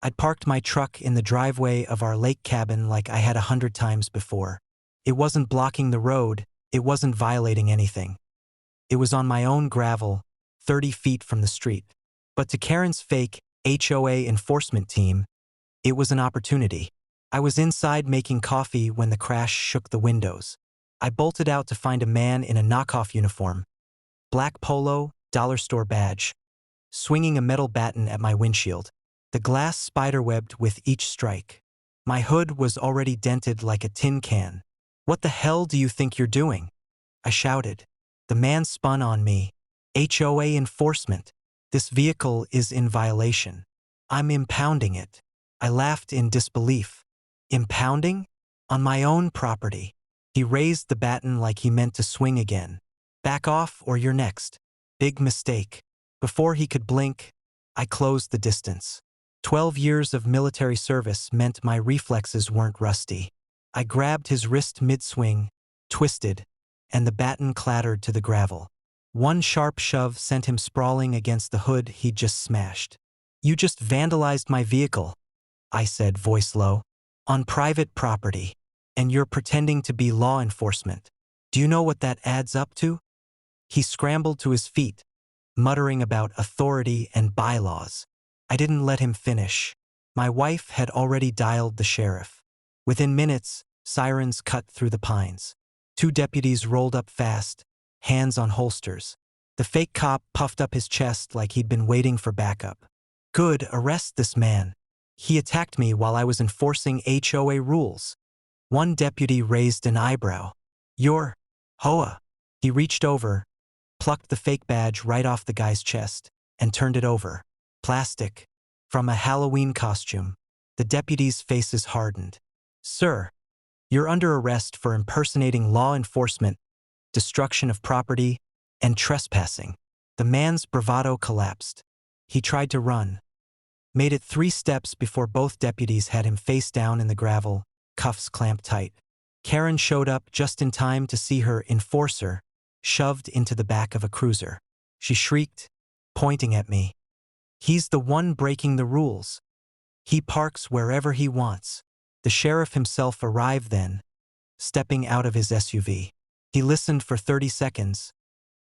I'd parked my truck in the driveway of our lake cabin like I had 100 times before. It wasn't blocking the road, it wasn't violating anything. It was on my own gravel, 30 feet from the street. But to Karen's fake HOA enforcement team, it was an opportunity. I was inside making coffee when the crash shook the windows. I bolted out to find a man in a knockoff uniform, black polo, dollar store badge, swinging a metal baton at my windshield. The glass spiderwebbed with each strike. My hood was already dented like a tin can. "What the hell do you think you're doing?" I shouted. The man spun on me. "HOA enforcement. This vehicle is in violation. I'm impounding it." I laughed in disbelief. Impounding? On my own property. He raised the baton like he meant to swing again. "Back off or you're next." Big mistake. Before he could blink, I closed the distance. 12 years of military service meant my reflexes weren't rusty. I grabbed his wrist mid-swing, twisted, and the baton clattered to the gravel. One sharp shove sent him sprawling against the hood he'd just smashed. "You just vandalized my vehicle," I said, voice low. "On private property. And you're pretending to be law enforcement. Do you know what that adds up to?" He scrambled to his feet, muttering about authority and bylaws. I didn't let him finish. My wife had already dialed the sheriff. Within minutes, sirens cut through the pines. 2 deputies rolled up fast, hands on holsters. The fake cop puffed up his chest like he'd been waiting for backup. "Good, arrest this man. He attacked me while I was enforcing HOA rules." One deputy raised an eyebrow. "You're HOA." He reached over, plucked the fake badge right off the guy's chest, and turned it over. Plastic. From a Halloween costume. The deputies' faces hardened. "Sir, you're under arrest for impersonating law enforcement, destruction of property, and trespassing." The man's bravado collapsed. He tried to run. Made it 3 steps before both deputies had him face down in the gravel, cuffs clamped tight. Karen showed up just in time to see her enforcer shoved into the back of a cruiser. She shrieked, pointing at me. "He's the one breaking the rules. He parks wherever he wants." The sheriff himself arrived then, stepping out of his SUV. He listened for 30 seconds,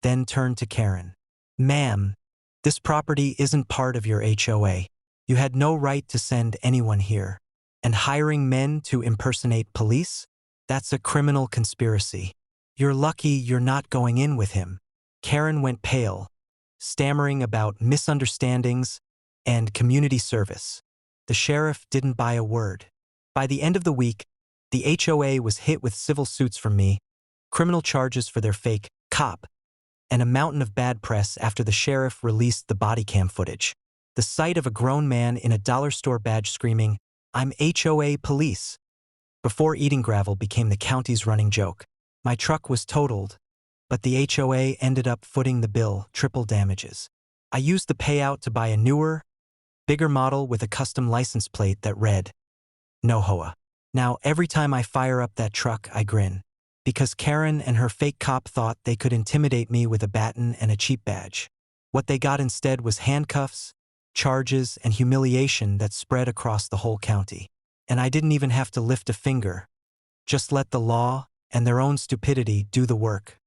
then turned to Karen. "Ma'am, this property isn't part of your HOA. You had no right to send anyone here. And hiring men to impersonate police? That's a criminal conspiracy. You're lucky you're not going in with him." Karen went pale, stammering about misunderstandings and community service. The sheriff didn't buy a word. By the end of the week, the HOA was hit with civil suits from me, criminal charges for their fake cop, and a mountain of bad press after the sheriff released the body cam footage. The sight of a grown man in a dollar store badge screaming, "I'm HOA police," before eating gravel became the county's running joke. My truck was totaled, but the HOA ended up footing the bill, triple damages. I used the payout to buy a newer, bigger model with a custom license plate that read, "No HOA." Now, every time I fire up that truck, I grin. Because Karen and her fake cop thought they could intimidate me with a baton and a cheap badge. What they got instead was handcuffs, charges, and humiliation that spread across the whole county. And I didn't even have to lift a finger. Just let the law and their own stupidity do the work.